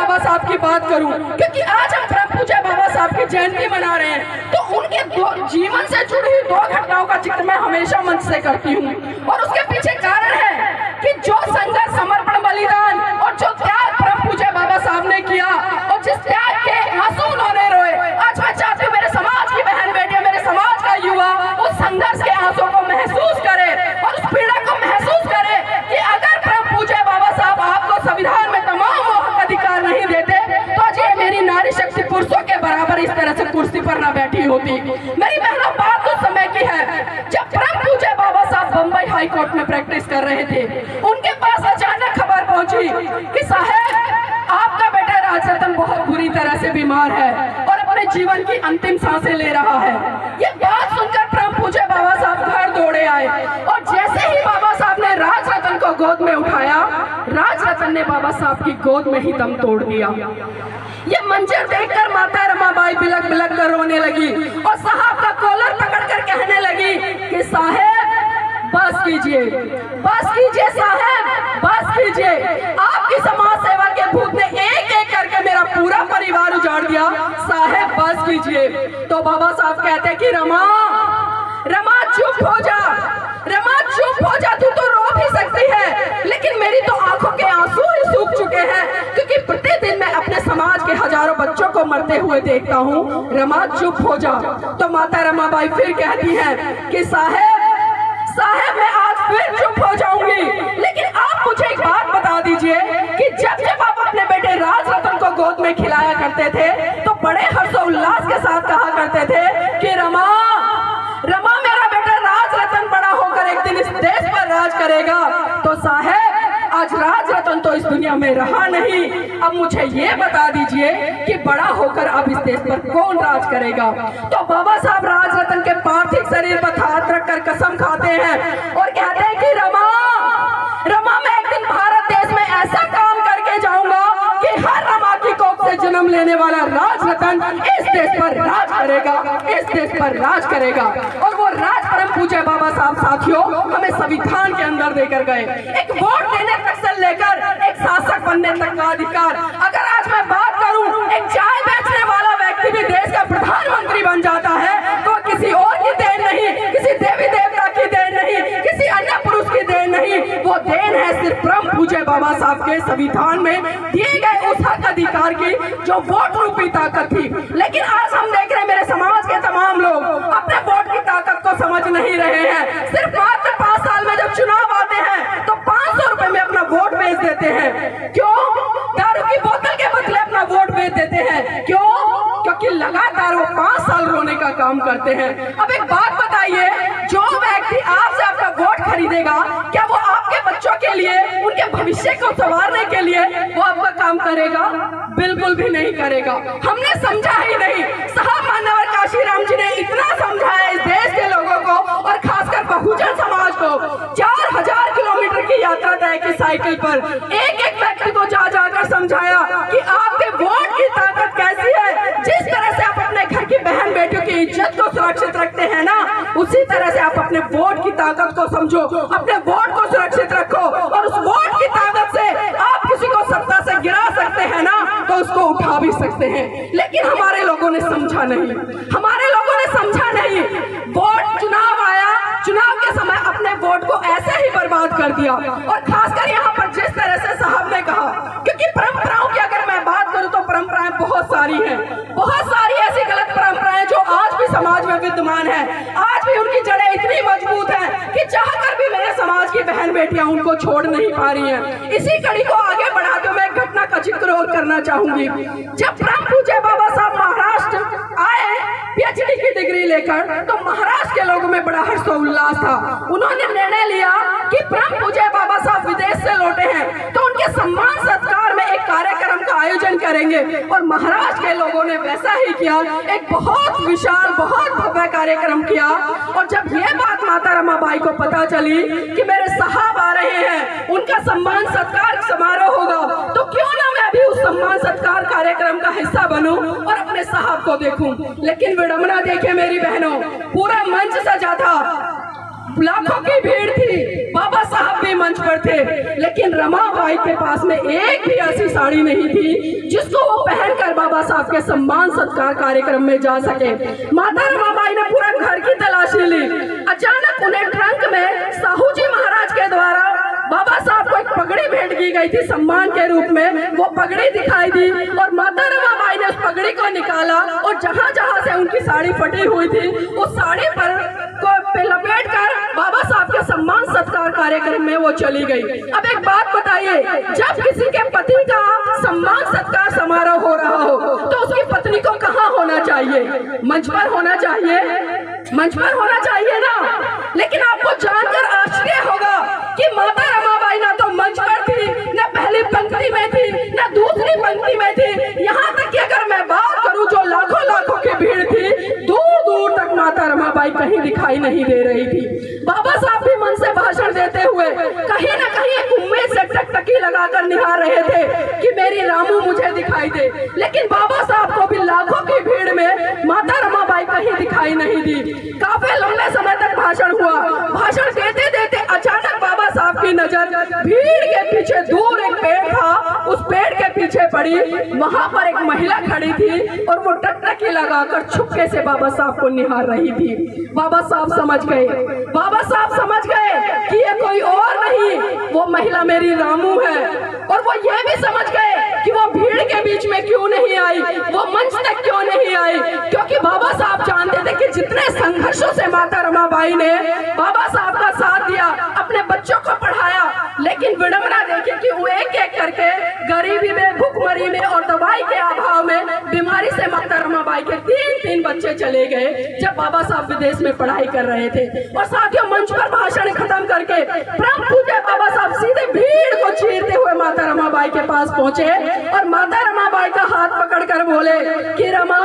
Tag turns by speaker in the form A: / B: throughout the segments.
A: बाबा साहब की बात करूं, क्योंकि आज हम परम पूज्य बाबा साहब की जयंती मना रहे हैं, तो उनके जीवन से जुड़ी हुई 2 घटनाओं का जिक्र मैं हमेशा मंच से करती हूँ। और उसके पीछे कारण है कि जो संघर्ष, समर्पण, बलिदान और जो त्याग परम पूज्य बाबा साहब ने किया, और जिस त्याग के आंसू उन्होंने रोए, आज मैं चाहती हूँ मेरे समाज की बहन बेटियां, मेरे समाज का युवा उस संघर्ष के आंसू को महसूस करे और उस पीड़ा को महसूस करे कि अगर परम पूज्य बाबा साहब आपको संविधान में तमाम हक अधिकार नहीं देते तो आज ये मेरी नारी शक्ति पुरुषों के बराबर इस तरह से कुर्सी पर ना बैठी होती। मेरी बहनों, बात उस समय की है जब परम पूज्य बाबा साहब बम्बई हाई कोर्ट में प्रैक्टिस कर रहे थे। उनके पास अचानक खबर पहुंची कि साहब आपका बेटा राजरतन बहुत बुरी तरह से बीमार है और अपने जीवन की अंतिम सांसें ले रहा है। ये बात सुनकर परम पूज्य बाबा साहब घर दौड़े आए और जैसे ही बाबा साहब ने राजरतन को गोद में उठाया, राजरतन ने बाबा साहब की गोद में ही दम तोड़ दिया। ये मंजर देखकर माता रमाबाई बिलक बिलक कर रोने लगी और साहब का कॉलर पकड़कर कहने लगी कि साहब बस कीजिए साहब, बस कीजिए। आपकी समाज सेवा के भूत ने एक एक करके मेरा पूरा परिवार उजाड़ दिया, साहब बस कीजिए। तो बाबा साहब कहते कि रमा चुप हो जा, रमा चुप हो जा, तू तो रो भी सकती है लेकिन मेरी तो आंखों के आंसू ही सूख चुके हैं, क्योंकि प्रतिदिन मैं अपने समाज के हजारों बच्चों को मरते हुए देखता हूँ। रमा चुप हो जा। तो माता रमाबाई फिर कहती है कि साहब मैं आज फिर चुप हो जाऊंगी, लेकिन आप मुझे एक बात बता दीजिए कि जब जब आप अपने बेटे राजरतन को गोद में खिलाया करते थे तो बड़े हर्षोल्लास के साथ कहा करते थे कि रमा मेरा बेटा राजरतन बड़ा होकर एक दिन इस देश पर राज करेगा। तो साहब आज राजरतन तो इस दुनिया में रहा नहीं, अब मुझे ये बता दीजिए कि बड़ा होकर अब इस देश पर कौन राज करेगा। तो बाबा साहब राजरतन के पार्थिव शरीर पर हाथ रखकर कसम खाते हैं और कहते हैं कि रमा मैं एक दिन भारत देश में ऐसा काम करके जाऊंगा कि हर रमा की कोख से जन्म लेने वाला राजरतन इस देश पर राज करेगा, इस देश पर राज करेगा। और वो राज परम पूज्य बाबा साहब साथियों हमें संविधान के अंदर देकर गए, एक वोट देने तक से लेकर एक शासक बनने तक का अधिकार। अगर आज मैं बात करूं, एक चाय बेचने वाला व्यक्ति भी देश का प्रधानमंत्री बन जाता है तो किसी और की देन नहीं, किसी देवी देवता की देन नहीं, किसी अन्य पुरुष की देन नहीं, वो देन है सिर्फ परम पूज्य बाबा साहब के संविधान में दिए गए उस हक अधिकार की जो वोट रूपी ताकत थी। लेकिन आज हम देख रहे हैं मेरे समाज के तमाम लोग अपने वोट की ताकत को समझ नहीं रहे हैं। सिर्फ मात्र 5 साल में जब चुनाव आते हैं तो 500 रुपए में अपना वोट बेच देते हैं। क्यों? दारू की बोतल के बदले अपना वोट बेच देते हैं। क्यों? क्योंकि लगातार वो 5 साल रोने का काम करते हैं। अब एक बात बताइए, जो व्यक्ति आपसे आपका वोट खरीदेगा क्या वो आपके बच्चों के लिए, उनके भविष्य को संवारने के लिए वो आपका काम करेगा? बिल्कुल भी नहीं करेगा। हमने समझा ही नहीं। साहब मान्यवर काशीराम जी ने इतना समझाया इस देश के लोगों को और खासकर बहुजन समाज को। 4000 किलोमीटर की यात्रा तय की साइकिल पर एक एक व्यक्ति को जा जाकर समझाया कि आपके वोट की ताकत कैसी है। जिस तरह से आप अपने घर की बहन बेटियों की इज्जत को सुरक्षित रखते हैं ना, उसी तरह से आप अपने वोट की ताकत को समझो, अपने वोट को सुरक्षित रखो और उस वोट की ताकत से आप किसी को सत्ता से गिरा सकते हैं ना तो उसको उठा भी सकते हैं। लेकिन हमारे लोगों ने समझा नहीं, हमारे लोगों ने समझा नहीं। वोट चुनाव आया, चुनाव के समय अपने वोट को ऐसे ही बर्बाद कर दिया। और खासकर यहाँ पर जिस तरह से साहब ने कहा, क्योंकि परंपराओं की अगर मैं बात करूं तो परंपराएं बहुत सारी हैं, बहुत सारी ऐसी गलत परंपराएं जो आज भी समाज में विद्यमान है। आज भी उनकी जड़ें इतनी मजबूत हैं कि चाहकर भी मेरे समाज की बहन बेटियां उनको छोड़ नहीं पा रही हैं। इसी कड़ी को आगे बढ़ाते हुए मैं एक घटना का जिक्र और करना चाहूंगी। जब परम पूज्य बाबा साहब महाराष्ट्र आए पीएचडी की डिग्री लेकर तो महाराष्ट्र के लोगों में बड़ा हर्षोल्लास था। उन्होंने निर्णय लिया कि परम पूज्य बाबा साहब विदेश से लौटे हैं तो उनके सम्मान सत्कार में एक कार्यक्रम का आयोजन करेंगे। और महाराष्ट्र के लोगों ने वैसा ही किया, एक बहुत विशाल, बहुत भव्य कार्यक्रम किया। और जब यह बात माता रमाबाई को पता चली कि मेरे साहब आ रहे हैं, उनका सम्मान सत्कार समारोह होगा, तो क्यों ना मैं भी उस सम्मान सत्कार कार्यक्रम का हिस्सा बनूं और अपने साहब को देखूं। लेकिन विडंबना देखिए मेरी बहनों, पूरा मंच सजा था, लाखों की भीड़ थी, बाबा साहब भी मंच पर थे, लेकिन रमाबाई के पास में एक भी ऐसी साड़ी नहीं थी जिसको वो पहनकर बाबा साहब के सम्मान सत्कार कार्यक्रम में जा सके। माता रमाबाई ने पूरे घर की तलाशी ली। अचानक उन्हें ट्रंक में साहू जी महाराज के द्वारा बाबा साहब को एक पगड़ी भेंट की गई थी सम्मान के रूप में। वो पगड़ी दिखाई दी और माता रमाबाई ने उस पगड़ी को निकाला और जहां जहां से उनकी साड़ी फटी हुई थी उस साड़ी पर लपेट कर बाबा साहब के सम्मान सत्कार कार्यक्रम में वो चली गई। अब एक बात बताइए, जब किसी के पति का सम्मान सत्कार समारोह हो रहा हो तो उसकी पत्नी को कहाँ होना चाहिए? मंच पर होना चाहिए, मंच पर होना चाहिए ना। लेकिन आपको जानकर आश्चर्य होगा कि माता रमाबाई ना तो मंच पर थी, ना पहली पंक्ति में थी, ना दूसरी पंक्ति में थी। यहाँ तक कि अगर मैं बात करूं जो लाखों लाखों की भीड़ थी, दूर दूर तक माता रमाबाई कहीं दिखाई नहीं दे रही थी। बाबा साहब भी मन से भाषण देते हुए कहीं ना कहीं एक उम्मीद से टकटकी लगाकर निहार रहे थे कि मेरी रामू मुझे दिखाई दे, लेकिन बाबा साहब को भी लाखों की भीड़ में माता रमाबाई कहीं दिखाई नहीं दी। काफी लंबे समय तक भाषण हुआ। भाषण देते देते अचानक बाबा साहब की नजर भीड़ के पीछे दूर एक पेड़ था, उस पेड़ के पीछे पड़ी। वहां पर एक महिला खड़ी थी और वो टकटकी लगाकर छुपके से बाबा साहब को निहार रही थी। बाबा साहब समझ गए, बाबा साहब समझ गए कि ये कोई और नहीं, वो महिला मेरी रामू है। और वो ये भी समझ गए कि वो भीड़ के बीच में क्यों नहीं आई, वो मंच तक क्यों नहीं आई, क्योंकि बाबा साहब जानते थे कि जितने संघर्षों से माता रमाबाई ने बाबा साहब का साथ दिया, अपने बच्चों को पढ़ाया, लेकिन विडंबना देखी कि वो एक एक करके गरीबी में, भूखमरी में और दवाई के अभाव में बीमारी से माता रमाबाई के 3-3 बच्चे चले गए जब बाबा साहब विदेश में पढ़ाई कर रहे थे। और साथियों, मंच पर भाषण खत्म करके परम पूज्य बाबा साहब सीधे भीड़ को चीरते हुए माता रमाबाई के पास पहुंचे और माता रमाबाई का हाथ पकड़कर बोले कि रमा,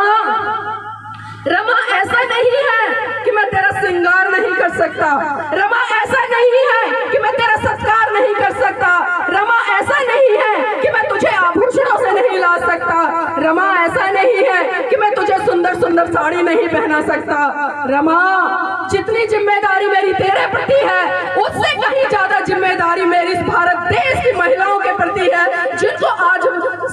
A: ऐसा नहीं है कि मैं तेरा श्रृंगार नहीं कर सकता, रमा ऐसा नहीं है कि मैं तेरा सत्कार नहीं कर सकता, रमा ऐसा नहीं है कि मैं तुझे आभूषणों से नहीं ला सकता, रमा ऐसा नहीं है कि मैं तुझे सुंदर सुंदर साड़ी नहीं पहना सकता, रमा जितनी जिम्मेदारी मेरी तेरे प्रति है उससे कहीं ज्यादा जिम्मेदारी मेरी इस भारत देश की महिलाओं के प्रति है, जिनको आज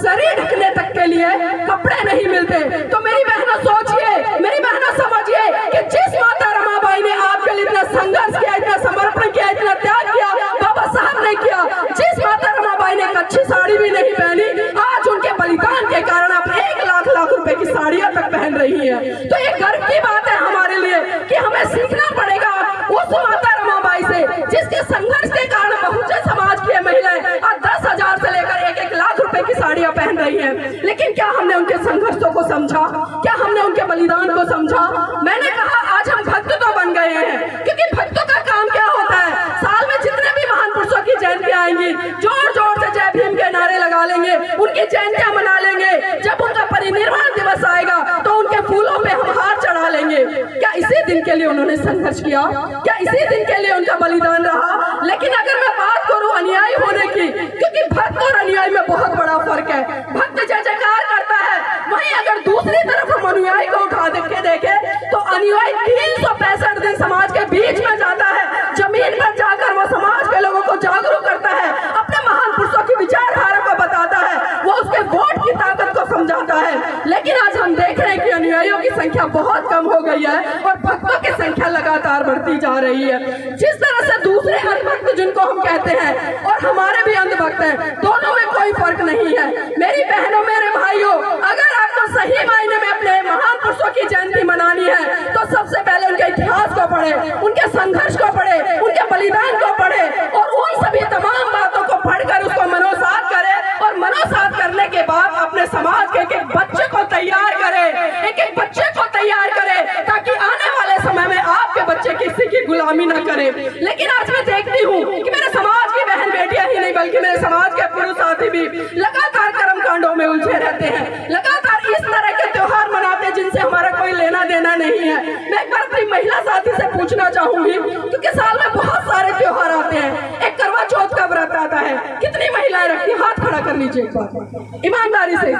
A: शरीर ढकने तक के लिए कपड़े नहीं मिलते। तो मेरी बहनों सोचिए, मेरी बहनों समझिए कि जिस माता रमाबाई ने आपके लिए इतना संघर्ष किया, इतना समर्पण किया, इतना त्याग किया, बाबा साहब ने किया। जिस माता रमाबाई ने एक अच्छी साड़ी भी नहीं पहनी, आज उनके बलिदान के कारण आप 1 लाख रुपए की साड़ियां तक पहन रही है। तो ये गर्व की बात है हमारे लिए कि हमें सीखना पड़ेगा उस माता रमाबाई से जिसके संघर्ष के कारण बहुजन समाज की महिलाएं आज 10,000 से लेकर 1-1 लाख रुपए की साड़ियां पहन रही हैं। लेकिन क्या हमने उनके संघर्षों को समझा? क्या हमने उनके बलिदान को समझा? मैंने कहा आज हम भक्त तो बन गए हैं, क्योंकि भक्तों का काम क्या होता है, साल में जितने भी महान पुरुषों की जयंती आएंगी जोर जोर से जय भीम के नारे लगा लेंगे, उनकी जयंतियां मना लेंगे। जब उनका परिनिर्वाण दिवस आएगा तो उनके फूलों पे हम हार चढ़ा लेंगे। क्या इसी दिन के लिए उन्होंने संघर्ष किया? क्या इसी दिन के लिए उनका बलिदान रहा? लेकिन अगर मैं बात करूं अनुयायी होने की, क्योंकि भक्त और अनुयायी में बहुत बड़ा फर्क है। भक्त जय जयकार करता है, वहीं अगर दूसरी तरफ हम अनुयायी को उठा के देखें तो अनुयायी 365 दिन समाज के बीच में जाता है, जमीन पर जाकर वो समाज के लोगों को जागरूक करता है, अपने महान पुरुषों की विचारधारा को बताता है, वो उसके वोट की ताकत को समझाता है। लेकिन आज हम देख रहे हैं कि अनुयायियों की संख्या बहुत कम हो गई है और भक्तों की संख्या लगातार बढ़ती जा रही है। जिस तरह से दूसरे अंधभक्त जिनको हम कहते हैं और हमारे भी अंधभक्त हैं, दोनों में कोई फर्क नहीं है। मेरी बहनों, मेरे भाइयों, अगर आपको सही मायने में अपने महान पुरुषों की जयंती मनानी है तो सबसे पहले उनके इतिहास को पढ़े, उनके संघर्ष को पढ़े, उनके बलिदान को पढ़े और उन सभी तमाम बातों को पढ़कर उसको मनोसात करे और मनोसात करने के बाद अपने समाज के एक बच्चे को तैयार करे, एक बच्चे को तैयार करे ताकि आने वाले समय में आपके बच्चे किसी की गुलामी न करे। लेकिन आज मैं देखती हूँ कि मेरे समाज की बहन बेटियां ही नहीं बल्कि मेरे समाज के पुरुष साथी भी लगातार कर्म कांडों में उलझे रहते हैं, लगातार इस तरह के त्योहार मनाते हैं जिनसे हमारा कोई लेना देना नहीं है। मैं एक बार अपनी महिला साथी से पूछना चाहूंगी, क्योंकि साल में बहुत सारे त्योहार आते हैं, एक करवा चौथ का व्रत आता है, कितनी महिलाएं रखती हैं? हाथ खड़ा कर लीजिए एक बार, ईमानदारी से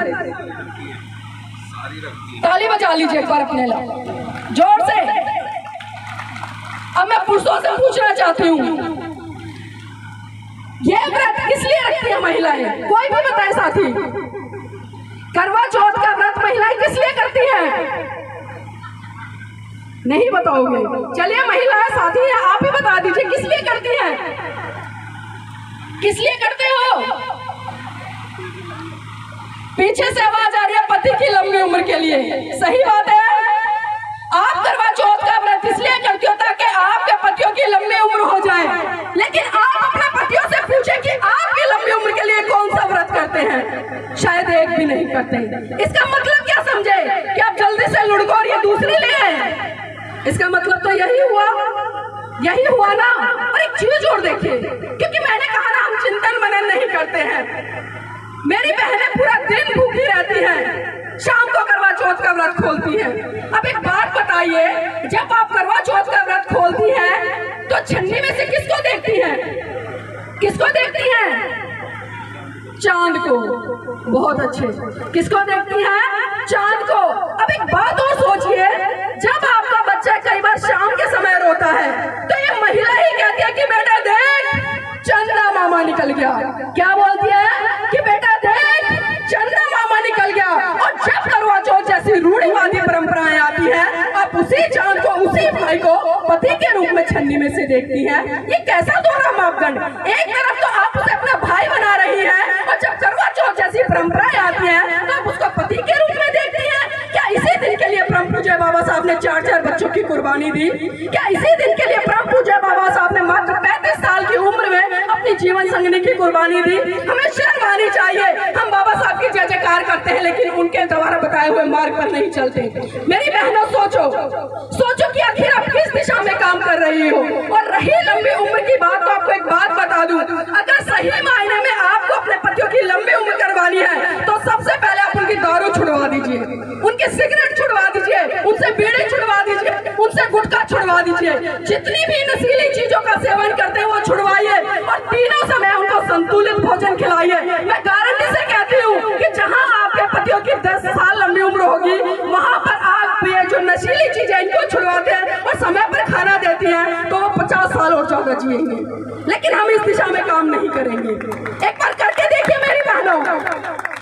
A: ताली बजा लीजिए एक बार अपने लिए जोर से। अब मैं पुरुषों से पूछना चाहती हूँ, ये व्रत किस लिए रखती है महिलाएं? कोई भी बताए साथी, करवा चौथ का व्रत महिलाएं किस लिए करती हैं? नहीं बताओगे? चलिए महिलाएं साथी आप ही बता दीजिए किस लिए करती हैं, किस लिए करते हो? पीछे से आवाज आ रही है पति की लंबी उम्र के लिए। सही बात है, आप करवा चौथ का व्रत इसलिए करती हो ताकि आपके पतियों की लंबी उम्र हो जाए, लेकिन आप अपने पतियों से पूछे कि आपकी लंबी उम्र के लिए कौन सा व्रत करते हैं? शायद एक भी नहीं करते। इसका मतलब क्या समझे कि आप जल्दी से लुढ़को और ये दूसरी ले आए? इसका मतलब तो यही हुआ ना। और एक चीज और देखिए, क्योंकि मैंने कहा ना हम चिंतन मनन नहीं करते हैं। मेरी बहनें पूरा दिन भूखी रहती हैं, शाम को करवा चौथ का व्रत खोलती हैं। अब एक बात बताइए, जब आप करवा चौथ का व्रत खोलती हैं तो छन्नी में से किसको देखती हैं? किसको देखती हैं? चांद को। बहुत अच्छे, किसको देखती हैं? चांद को। अब एक बात और सोचिए, जब आपका बच्चा कई बार शाम के समय रोता है तो ये महिला ही कहती है कि बेटा देख चंदा मामा निकल गया। क्या बोलती है कि बेटा देख चंदा मामा निकल गया। और जब करवा चौथ जैसी रूढ़िवादी परंपराएं आती हैं, आप उसी चांद को, उसी भाई को पति के रूप में छन्नी में से देखती हैं। ये कैसा दोहरा मापदंड? एक तरफ तो आप उसे अपना भाई बना रही हैं और जब करवा चौथ जैसी परंपराएं आती हैं तो आप उसको पति के रूप में देखती हैं। क्या इसी दिन के लिए परम पूज्य बाबा साहब ने 4-4 बच्चों की कुर्बानी दी? क्या इसी दिन के लिए परम पूज्य बाबा साहब ने मात्र 35 साल की उम्र में अपनी जीवन संगनी की कुर्बानी दी? हमें शर्म आनी चाहिए। हम बाबा साहब की जय जयकार करते हैं लेकिन उनके द्वारा बताए हुए मार्ग पर नहीं चलते। मेरी बहनों सोचो कि आखिर आप किस दिशा में काम कर रही हो। और रही लंबी उम्र की बात, तो आपको एक बात बता दूं, अगर सही मायने में आपको अपने पतियों की लंबी उम्र करवानी है तो सबसे पहले आप उनकी दारू छुड़वा दीजिए, उनके सिगरेट छुड़वा दीजिए, उनसे बीड़ी छुड़वा दीजिए, उनसे गुटखा छुड़वा दीजिए, जितनी भी नशीली चीजों का सेवन करते हैं वो छुड़वाइए और तीनों समय उनको संतुलित भोजन खिलाइए। मैं गारंटी से कहती हूँ कि जहाँ आपके पतियों की 10 साल लंबी उम्र होगी, वहाँ पर आप ये जो नशीली चीजें इनको छुड़वाते हैं और समय पर खाना देती हैं तो वो 50 साल और ज्यादा जिएंगे। लेकिन हम इस दिशा में काम नहीं करेंगे। एक बार करके देखिए मेरी बहनों,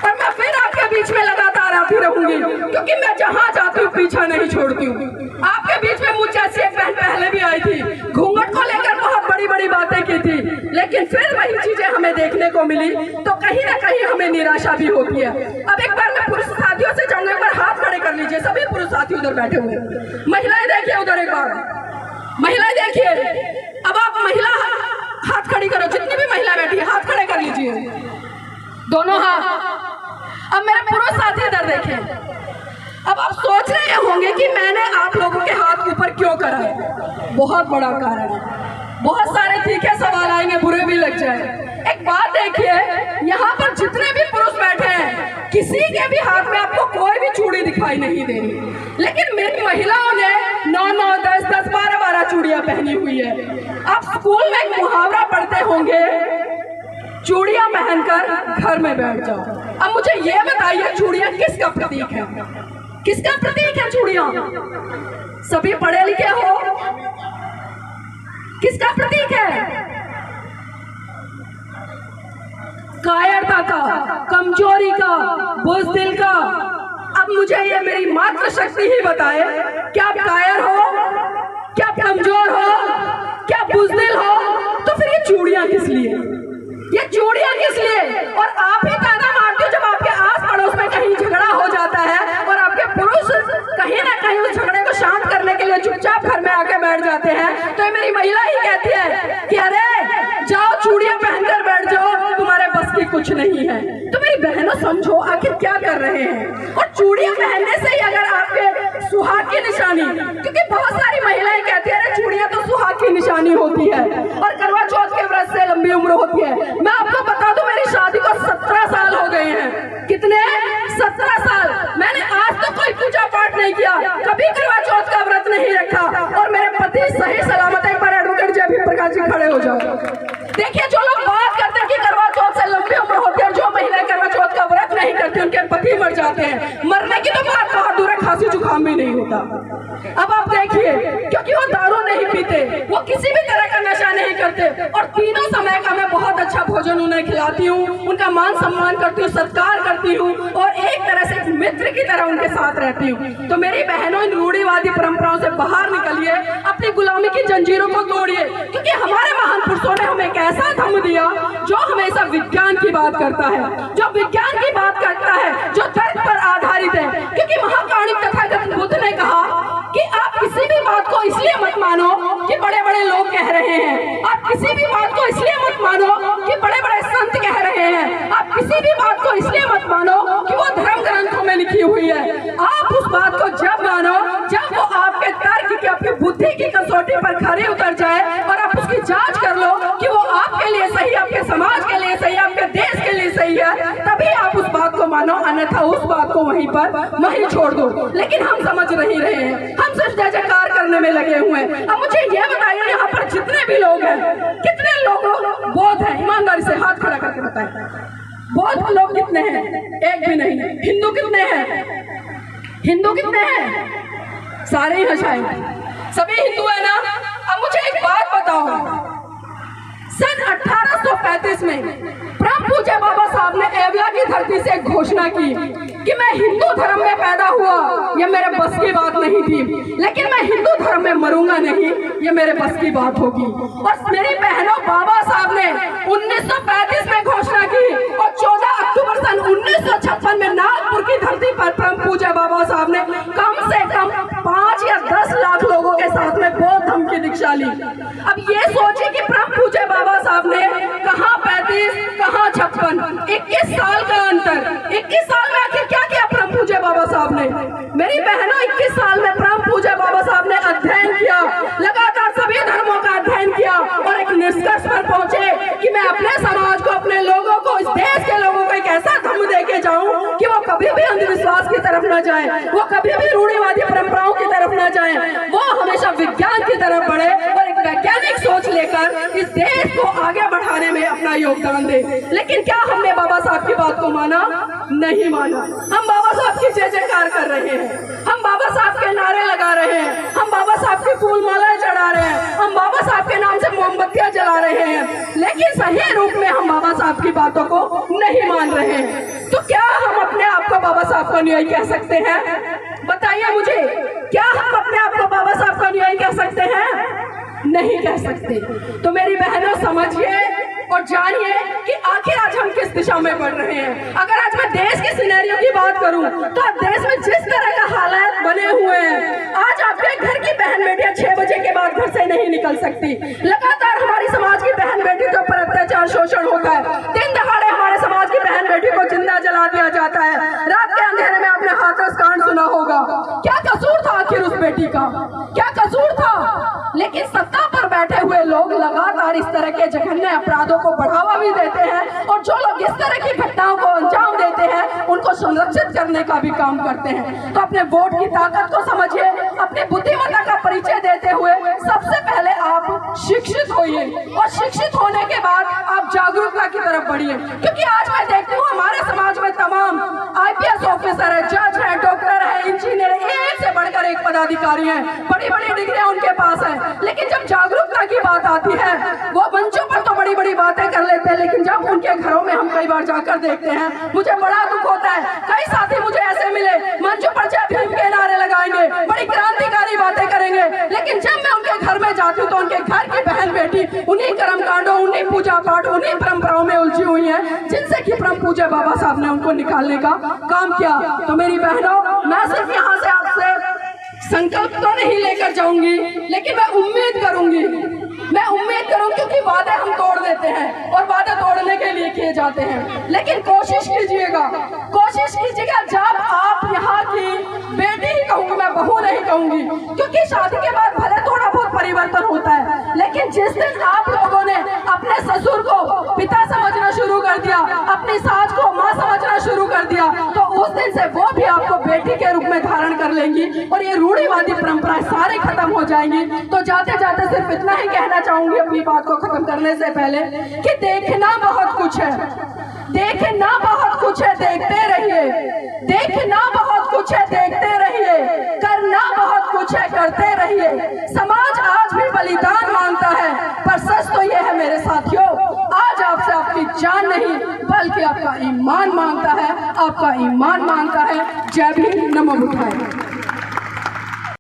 A: और मैं फिर आपके बीच में लगातार आती रहूंगी, क्योंकि मैं जहाँ जाती हूँ पीछा नहीं छोड़ती हूँ। आपके बीच में मुझ जैसी एक बहन पहले भी आई थी, घूंघट को लेकर बहुत बड़ी बड़ी बातें की थी, लेकिन फिर वही चीजें हमें देखने को मिली तो कहीं ना कहीं हमें निराशा भी होती है। अब एक बार मैं पुरुष साथियों से चाहूंगा, एक बार हाथ खड़े कर लीजिए, सभी पुरुष साथी उधर बैठे हुए। महिलाएं देखिए उधर, एक बार महिलाएं देखिए। अब आप महिला हाथ खड़ी करो, जितनी भी महिला बैठी है हाथ खड़े कर लीजिए, दोनों हाथ। अब मेरे पुरुष साथी इधर देखें। अब आप सोच रहे होंगे कि मैंने आप लोगों के हाथ ऊपर क्यों करा है। बहुत बड़ा कारण है, बहुत सारे तीखे सवाल आएंगे, बुरे भी लग जाए। एक बात देखिए, यहाँ पर जितने भी पुरुष बैठे हैं किसी के भी हाथ में आपको कोई भी चूड़ी दिखाई नहीं दे रही, लेकिन मेरी महिलाओं ने 9-9, 10-10, 12-12 चूड़ियां पहनी हुई है। आप स्कूल में एक मुहावरा पढ़ते होंगे, चूड़ियां पहनकर घर में बैठ जाओ। अब मुझे ये बताइए, चूड़ियां किसका प्रतीक है? किसका प्रतीक है चूड़ियां? सभी पढ़े लिखे हो, किसका प्रतीक है? कायरता का, कमजोरी का, बुज़दिल का। अब मुझे ये मेरी मात्र शक्ति ही बताए, क्या आप कायर हो, क्या आप कमजोर हो, क्या आप बुज़दिल हो? तो फिर ये चूड़ियां किस लिए? ये चूड़ियां किस लिए? और आप ही ताना मारते हो जब आपके आस पड़ोस में कहीं झगड़ा हो जाता है और आपके पुरुष कहीं ना कहीं उस झगड़े को शांत करने के लिए चुपचाप घर में आके बैठ जाते हैं, तो ये मेरी महिला ही कहती है कि अरे जाओ चूड़ियां पहनकर बैठ जाओ, तुम्हारे बस की कुछ नहीं है। तो मेरी बहनों समझो आखिर क्या कर रहे हैं। और चूड़ियां पहनने से ही अगर आपके सुहाग की निशानी, क्योंकि बहुत सारी महिलाएं कहती है अरे चूड़ियां तो सुहाग की निशानी होती है और करवा चौथ के व्रत से लंबी उम्र होती है। मैं आपको बता दूं, मेरी शादी को 17 साल हो गए हैं। कितने? 17 साल। मैंने आज तक कोई पूजा पाठ नहीं किया, कभी करवा चौथ का व्रत नहीं रखा, और मेरे पति सही सलामत। एक बार एडवोकेट जय प्रकाश जी खड़े हो जाओ। देखिए, जो लोग बात करते हैं कि करवा चौथ से लंबी उम्र होती है, और जो महिलाएं करवा चौथ का व्रत नहीं करती उनके पति मर जाते हैं, मरने की तो बात बहुत दूर है, खांसी जुकाम भी नहीं होता। अब आप देखिए, क्योंकि वो दारू नहीं पीते, वो किसी भी तरह का नशा नहीं करते, और तीनों समय का मैं बहुत अच्छा भोजन उन्हें खिलाती हूँ, उनका मान सम्मान करती हूँ, सत्कार करती हूँ, और एक तरह से एक मित्र की तरह उनके साथ रहती हूँ। तो मेरी बहनों, इन रूढ़िवादी परंपराओं से बाहर निकलिए, अपनी गुलामी की जंजीरों को तोड़िए, क्योंकि हमारे महान पुरुषों ने हमें एक ऐसा धम्म दिया जो हमेशा विज्ञान की बात करता है, जो विज्ञान की बात करता है, जो तर्क पर आधारित है। क्योंकि महाकारुणिक तथागत बुद्ध ने कहा कि आप किसी भी बात को इसलिए मत मानो कि बड़े बड़े लोग कह रहे हैं, आप किसी भी बात को इसलिए मत मानो कि बड़े बड़े संत कह रहे हैं, आप किसी भी बात को इसलिए मत मानो कि वो धर्म ग्रंथों में लिखी हुई है। आप उस बात को जब मानो जब वो आपके तर्क की, आपकी बुद्धि की कसौटी पर खरी उतर जाए, और आप उसकी जांच कर लो कि वो आपके लिए सही, आपके समाज के लिए सही, आपके देश के लिए सही है, तभी आप उस बात को मानो, अन्यथा उस बात को वहीं छोड़ दो। लेकिन हम समझ नहीं रहे हैं, हम सिर्फ जय जयकार करने में लगे हुए हैं। अब मुझे ये बताइए, यहाँ पर जितने भी लोग हैं, कितने लोग बौद्ध हैं? ईमानदारी से हाथ खड़ा करके बताएं, बौद्ध लोग कितने हैं? एक भी नहीं। हिंदू कितने हैं? हिंदू कितने हैं? सारे ही शायद सभी हिंदू है ना। अब मुझे एक बात बताओ, सन 1835 में परम पूज्य बाबा साहब ने एविया की धरती से घोषणा की कि मैं हिंदू धर्म में पैदा हुआ, ये मेरे बस की बात नहीं थी, लेकिन मैं हिंदू धर्म में मरूंगा नहीं, ये मेरे बस की बात होगी। और मेरी बहनों, बाबा साहब ने 1935 में घोषणा की, और 14 अक्टूबर सन 1956 में नागपुर की धरती पर परम पूज्य बाबा साहब ने कम से कम 5 या 10 लाख लोगों के साथ में बौद्ध धर्म की दीक्षा ली। अब ये सोचिए कि परम पूज्य बाबा साहब ने कहाँ 35, कहाँ 56, 21 साल का अंतर। 21 साल में आखिर क्या किया परम पूज्य बाबा साहब ने? मेरी बहनों, 21 साल में परम पूज्य बाबा साहब ने अध्ययन किया, लगातार सभी धर्मों का अध्ययन किया, और एक निष्कर्ष पर पहुंचे कि मैं अपने समाज को, अपने लोगों को, इस देश के लोगों को एक ऐसा धर्म देके जाऊं कि वो कभी भी अंधविश्वास की तरफ न जाए, वो कभी भी रूढ़िवादी परंपराओं की तरफ न जाए, वो हमेशा विज्ञान की तरफ बढ़े, और एक वैज्ञानिक सोच लेकर इस देश को आगे बढ़ाने में अपना योगदान दे। लेकिन क्या हमने बाबा साहब की बात को माना? नहीं माना। हम बाबा साहब की जय जयकार कर रहे हैं, हम बाबा साहब के नारे लगा रहे हैं, हम बाबा साहब की फूल मालाएं चढ़ा रहे हैं, हम बाबा साहब के नाम से मोमबत्तियां जला रहे हैं, लेकिन सही रूप में हम बाबा साहब की बातों को नहीं मान रहे हैं। तो क्या हम अपने आप को बाबा साहब का अनुयायी कह सकते हैं? बताइए मुझे, क्या हम अपने आप को बाबा साहब का अनुयायी कह सकते हैं? नहीं कह सकते। तो मेरी बहनों, समझिए और जानिए कि आखिर आज हम किस दिशा में बढ़ रहे हैं। अगर आज मैं देश के सिनेरियो की बात करूं, तो देश में जिस तरह का हालात बने हुए हैं, आज आपके घर की बहन बेटियां 6 बजे के बाद घर से नहीं निकल सकती। लगातार हमारी समाज की बहन बेटी के ऊपर अत्याचार, शोषण होता है। दिन दहाड़े हमारे समाज की बहन बेटी को जिंदा जला दिया जाता है। रात के अंधेरे में आपने हाथरस कांड सुना होगा। क्या कसूर था आखिर उस बेटी का? क्या कसूर था? लेकिन सत्ता पर बैठे हुए लोग लगातार इस तरह के जघन्य अपराधों को बढ़ावा भी देते हैं, और जो लोग इस तरह की घटनाओं को अंजाम देते हैं, उनको संरक्षित करने का भी काम करते हैं। तो अपने वोट की ताकत को समझिए, अपनी बुद्धिमत्ता का परिचय देते हुए सबसे पहले आप शिक्षित होइए, और शिक्षित होने के बाद आप जागरूकता की तरफ बढ़िए। क्योंकि आज मैं देखती हूँ हमारे समाज में तमाम IPS ऑफिसर है, जज है, डॉक्टर है, इंजीनियर, एक से बढ़कर एक पदाधिकारी है, बड़ी बड़ी डिग्रियां उनके पास है, लेकिन जब जागरूकता की बात आती है, वो मंचों पर तो बड़ी बड़ी बातें कर लेते हैं, लेकिन जब उनके घरों में हम कई बार जाकर देखते हैं, मुझे बड़ा दुख होता है। कई साथी मुझे ऐसे मिले, मंचों पर जय भीम के नारे लगाएंगे, बड़ी क्रांतिकारी बातें करेंगे, लेकिन जब मैं उनके घर में जाती हूँ तो उनके घर की बहन बेटी उन्हीं कर्मकांडों, उन्हीं पूजा पाठ, उन्हीं परंपराओं में उलझी हुई है, जिनसे कि परम पूज्य बाबा साहब ने उनको निकालने का काम किया। तो मेरी बहनों, मैं सिर्फ यहाँ से आपसे संकल्प तो नहीं लेकर जाऊंगी, लेकिन मैं उम्मीद करूंगी, क्योंकि वादे हम तोड़ देते हैं, और वादे तोड़ने के लिए किए जाते हैं। लेकिन कोशिश कीजिएगा जब आप यहाँ की बेटी ही कहूँगी, मैं बहू नहीं कहूँगी, क्योंकि शादी के बाद भले थोड़ा बहुत परिवर्तन होता है, लेकिन जिस दिन आप लोगों ने अपने ससुर को पिता समझना शुरू कर दिया, अपनी सास को माँ समझना शुरू कर दिया, तो उस दिन से वो भी आपको बेटी के रूप में धारण कर लेंगी, और ये रूढ़िवादी परंपराएं सारी खत्म हो जाएंगी। तो जाते जाते सिर्फ इतना ही कहना चाहूंगी अपनी बात को खत्म करने से पहले, कि देखना बहुत कुछ है, देखना बहुत कुछ है, देखते रहिए, देखना बहुत कुछ है, देखते रहिए, करना बहुत कुछ है करते रहिए। समाज आज भी बलिदान मांगता है, पर सच तो ये है मेरे साथियों, आज आपसे आपकी जान नहीं बल्कि आपका ईमान मांगता है, आपका ईमान मांगता है। जय भीम, नमो बुद्धाय।